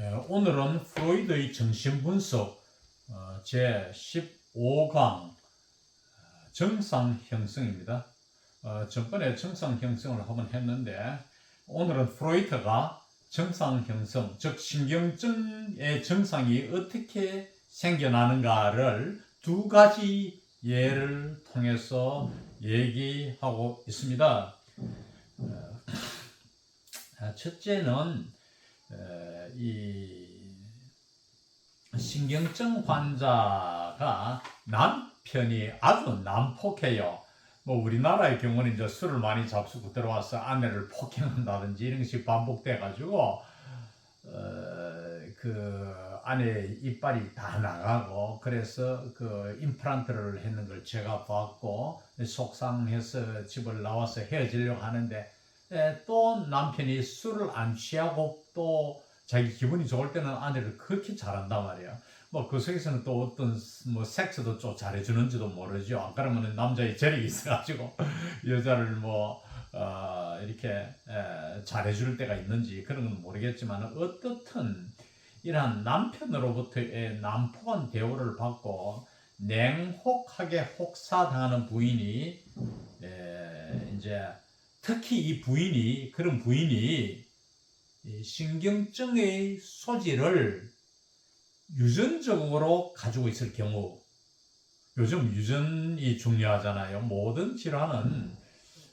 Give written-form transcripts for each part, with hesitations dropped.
오늘은 프로이드의 정신분석 제15강 정상형성입니다. 전번에 정상형성을 한번 했는데 오늘은 프로이트가 정상형성, 즉 신경증의 정상이 어떻게 생겨나는가를 두 가지 예를 통해서 얘기하고 있습니다. 첫째는 이 신경증 환자가 남편이 아주 난폭해요. 우리나라의 경우는 이제 술을 많이 잡수고 들어와서 아내를 폭행한다든지 이런 것이 반복돼가지고 그 아내 이빨이 다 나가고 그래서 그 임플란트를 했는 걸 제가 봤고 속상해서 집을 나와서 헤어지려고 하는데 또 남편이 술을 안 취하고 또 자기 기분이 좋을 때는 아내를 그렇게 잘한단 말이야. 그 속에서는 또 어떤 섹스도 좀 잘해주는지도 모르죠. 안 그러면 남자의 재력이 있어가지고 여자를 이렇게 잘해줄 때가 있는지 그런 건 모르겠지만 어떻든 이러한 남편으로부터의 난폭한 대우를 받고 냉혹하게 혹사당하는 부인이 이제 특히 이 부인이 그런 부인이 신경증의 소지를 유전적으로 가지고 있을 경우, 요즘 유전이 중요하잖아요. 모든 질환은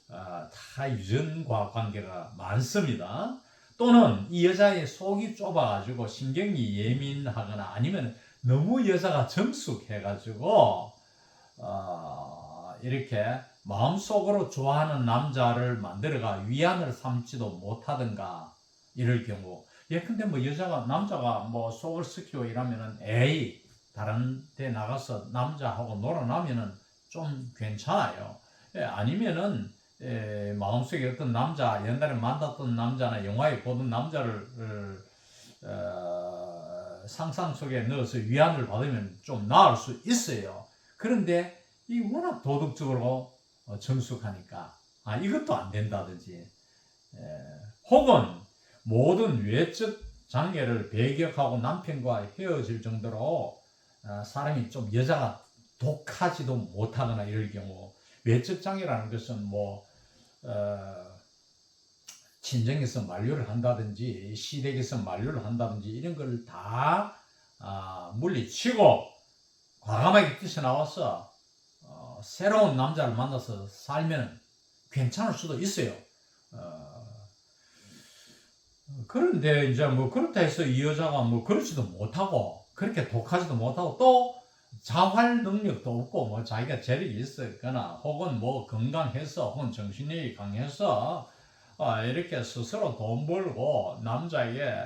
다 유전과 관계가 많습니다. 또는 이 여자의 속이 좁아가지고 신경이 예민하거나 아니면 너무 여자가 정숙해가지고 이렇게 마음속으로 좋아하는 남자를 만들어가 위안을 삼지도 못하든가 이럴 경우, 근데 남자가 속을 썩히고 이러면은 다른 데 나가서 남자하고 놀아나면은 좀 괜찮아요. 아니면은 마음속에 어떤 남자, 옛날에 만났던 남자나 영화에 보던 남자를 상상 속에 넣어서 위안을 받으면 좀 나을 수 있어요. 그런데 이 워낙 도덕적으로 정숙하니까 이것도 안 된다든지 혹은 모든 외적 장애를 배격하고 남편과 헤어질 정도로 사람이 좀 여자가 독하지도 못하거나 이럴 경우, 외적 장애라는 것은 친정에서 만류를 한다든지 시댁에서 만류를 한다든지 이런 걸 다 물리치고 과감하게 뛰쳐나와서 새로운 남자를 만나서 살면 괜찮을 수도 있어요. 그런데 이제 그렇다 해서 이 여자가 그렇지도 못하고 그렇게 독하지도 못하고 또 자활 능력도 없고 자기가 재력이 있었거나 혹은 건강해서 혹은 정신력이 강해서 이렇게 스스로 돈 벌고 남자에게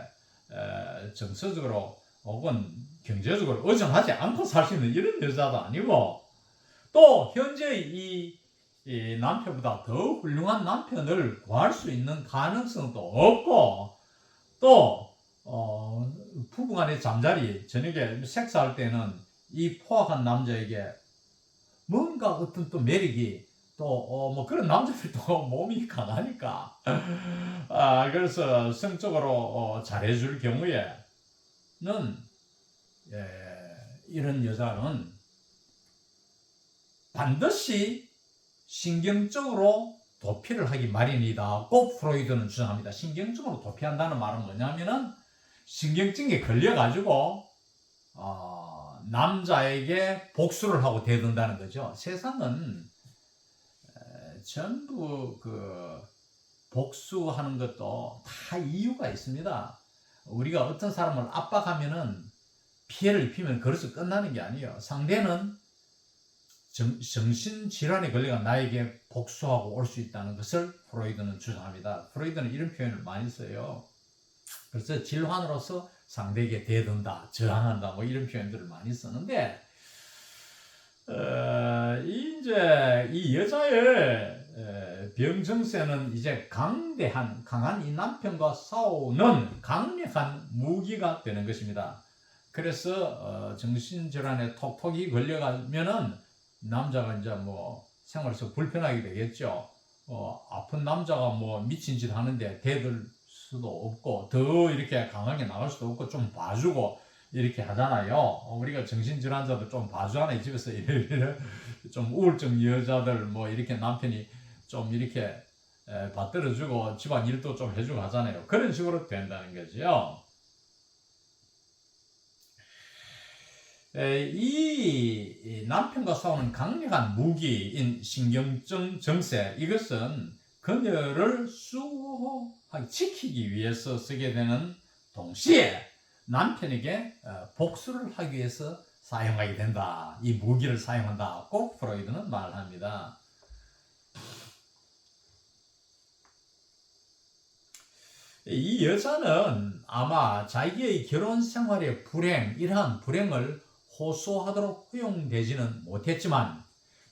정서적으로 혹은 경제적으로 의존하지 않고 살 수 있는 이런 여자도 아니고, 또 현재 이 남편보다 더 훌륭한 남편을 구할 수 있는 가능성도 없고, 또 부부간의 잠자리 저녁에 섹스할 때는 이 포악한 남자에게 뭔가 어떤 또 매력이 또 그런 남자들도 몸이 강하니까 그래서 성적으로 잘해줄 경우에는 이런 여자는 반드시 신경적으로 도피를 하기 마련이다. 꼭 프로이드는 주장합니다. 신경증으로 도피한다는 말은 뭐냐면은 신경증에 걸려가지고 남자에게 복수를 하고 대든다는 거죠. 세상은 전부 복수하는 것도 다 이유가 있습니다. 우리가 어떤 사람을 압박하면은 피해를 입히면 그래서 끝나는 게 아니에요. 상대는 정신질환에 걸려가 나에게 복수하고 올 수 있다는 것을 프로이드는 주장합니다. 프로이드는 이런 표현을 많이 써요. 그래서 질환으로서 상대에게 대든다, 저항한다, 이런 표현들을 많이 쓰는데, 이제 이 여자의 병 증세는 이제 강한 이 남편과 싸우는 강력한 무기가 되는 것입니다. 그래서 정신질환에 톡톡이 걸려가면은 남자가 이제 생활에서 불편하게 되겠죠. 아픈 남자가 미친 짓 하는데 대들 수도 없고 더 이렇게 강하게 나갈 수도 없고 좀 봐주고 이렇게 하잖아요. 우리가 정신질환자들 좀 봐주잖아요. 집에서 이래 좀 우울증 여자들 뭐 이렇게 남편이 좀 이렇게 받들어주고 집안 일도 좀 해주고 하잖아요. 그런 식으로 된다는 거죠. 이 남편과 싸우는 강력한 무기인 신경증 증세, 이것은 그녀를 수호하게 지키기 위해서 쓰게 되는 동시에 남편에게 복수를 하기 위해서 사용하게 된다. 이 무기를 사용한다. 꼭 프로이드는 말합니다. 이 여자는 아마 자기의 결혼 생활의 불행, 이러한 불행을 호소하도록 허용되지는 못했지만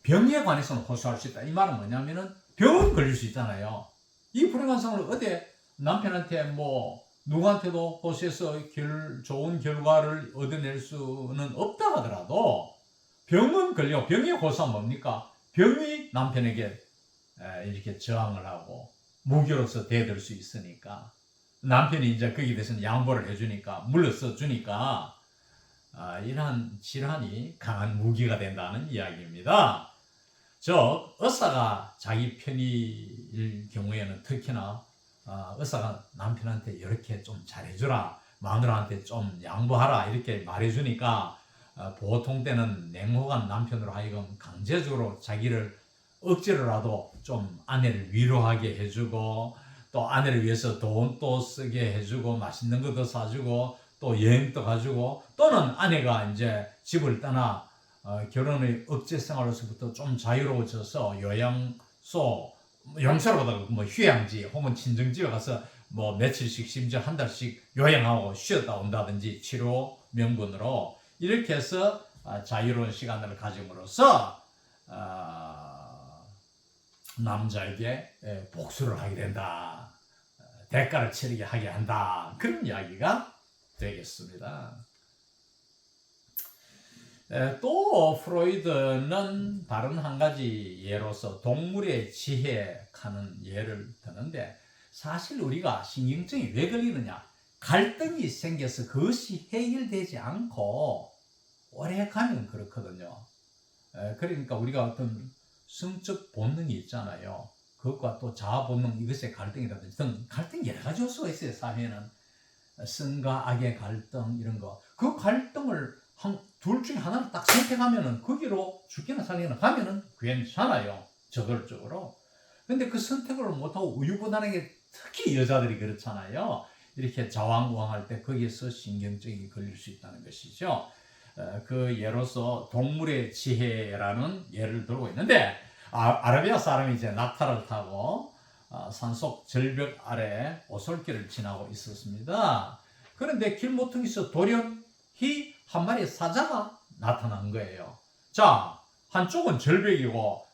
병에 관해서는 호소할 수 있다. 이 말은 뭐냐면은 병은 걸릴 수 있잖아요. 이 불행한 생활을 어디 남편한테 뭐 누구한테도 호소해서 좋은 결과를 얻어낼 수는 없다 하더라도 병은 걸려. 병에 호소하면 뭡니까? 병이 남편에게 이렇게 저항을 하고 무기로서 대들 수 있으니까 남편이 이제 거기에 대해서는 양보를 해주니까 물러서 주니까 이러한 질환이 강한 무기가 된다는 이야기입니다. 즉 의사가 자기 편일 경우에는 특히나 의사가 남편한테 이렇게 좀 잘해주라, 마누라한테 좀 양보하라 이렇게 말해주니까 보통 때는 냉혹한 남편으로 하여금 강제적으로 자기를 억지로라도 좀 아내를 위로하게 해주고 또 아내를 위해서 돈도 쓰게 해주고 맛있는 것도 사주고 또 여행도 가주고 또는 아내가 이제 집을 떠나 결혼의 억제 생활로서부터 좀 자유로워져서 요양소로보다 뭐 휴양지 혹은 친정집에 가서 뭐 며칠씩 심지어 한 달씩 요양하고 쉬었다 온다든지 치료 명분으로 이렇게 해서 자유로운 시간을 가짐으로써 남자에게 복수를 하게 된다. 대가를 치르게 하게 한다. 그런 이야기가 되겠습니다. 또 프로이드는 다른 한 가지 예로서 동물의 지혜라는 예를 드는데 사실 우리가 신경증이 왜 걸리느냐? 갈등이 생겨서 그것이 해결되지 않고 오래 가면 그렇거든요. 그러니까 우리가 어떤 성적 본능이 있잖아요. 그것과 또 자아 본능, 이것의 갈등이라든지 등 갈등이 여러 가지 요소가 있어요. 사회에는 선과 악의 갈등 이런 거. 그 갈등을 둘 중에 하나를 딱 선택하면은 거기로 죽기나 살기나 가면은 괜찮아요. 저돌적으로. 근데 그 선택을 못하고 우유부단하게 특히 여자들이 그렇잖아요. 이렇게 자왕우왕할 때 거기에서 신경증이 걸릴 수 있다는 것이죠. 그 예로서 동물의 지혜라는 예를 들고 있는데 아라비아 사람이 이제 낙타를 타고 산속 절벽 아래 오솔길을 지나고 있었습니다. 그런데 길모퉁이에서 돌연히 한 마리의 사자가 나타난 거예요. 자, 한쪽은 절벽이고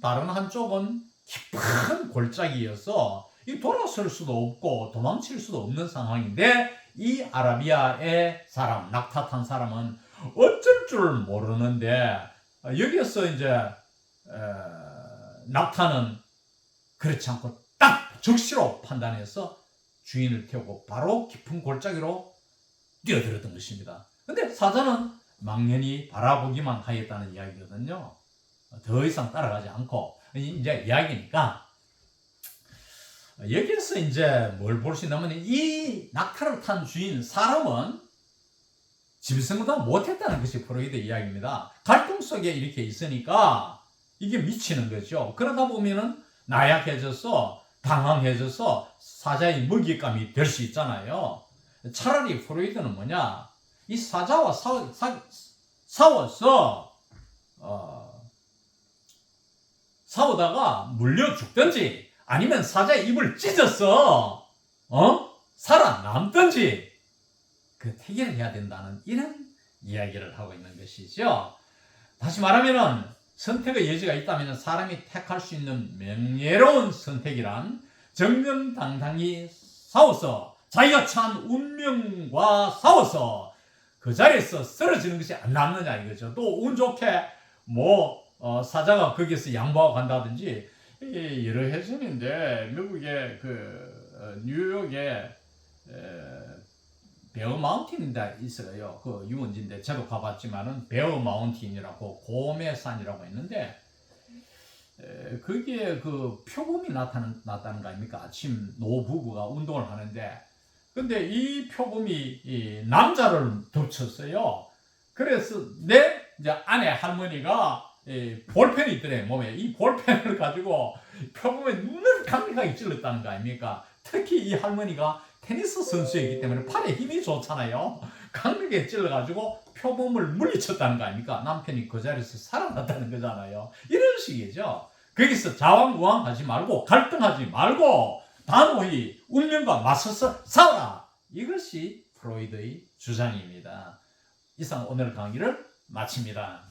다른 한쪽은 깊은 골짜기여서 돌아설 수도 없고 도망칠 수도 없는 상황인데 이 아라비아의 사람, 낙타 탄 사람은 어쩔 줄 모르는데 여기에서 이제 낙타는 그렇지 않고 딱 적시로 판단해서 주인을 태우고 바로 깊은 골짜기로 뛰어들었던 것입니다. 근데 사자는 망연히 바라보기만 하였다는 이야기거든요. 더 이상 따라가지 않고 이제 이야기니까 여기서 이제 뭘 볼 수 있냐면 이 낙타를 탄 주인 사람은 짐승보다 못했다는 것이 프로이드 이야기입니다. 갈등 속에 이렇게 있으니까 이게 미치는 거죠. 그러다 보면은 나약해져서 당황해져서 사자의 먹잇감이 될 수 있잖아요. 차라리 프로이드는 뭐냐? 이 사자와 싸우다가 물려 죽든지 아니면 사자의 입을 찢어서 살아남든지 그 태결을 해야 된다는 이런 이야기를 하고 있는 것이죠. 다시 말하면은 선택의 여지가 있다면 사람이 택할 수 있는 명예로운 선택이란 정정당당히 싸워서 자기가 처한 운명과 싸워서 그 자리에서 쓰러지는 것이 안 남느냐 이거죠. 또 운 좋게 사자가 거기에서 양보하고 간다든지 여러 해전인데 미국의 그 뉴욕에 베어 마운틴인데 있어요. 그 유원지인데 저도 가봤지만은 베어 마운틴이라고 곰의 산이라고 있는데 거기에 그 표범이 나타난 거 아닙니까? 아침 노부부가 운동을 하는데 근데 이 표범이 이 남자를 덮쳤어요. 그래서 내 이제 아내 할머니가 볼펜이 있더래 몸에. 이 볼펜을 가지고 표범의 눈을 강력하게 찔렀다는 거 아닙니까? 특히 이 할머니가 테니스 선수이기 때문에 팔에 힘이 좋잖아요. 강력하게 찔러가지고 표범을 물리쳤다는 거 아닙니까? 남편이 그 자리에서 살아났다는 거잖아요. 이런 식이죠. 거기서 자왕우왕하지 말고 갈등하지 말고 단호히 운명과 맞서서 싸워라. 이것이 프로이드의 주장입니다. 이상 오늘 강의를 마칩니다.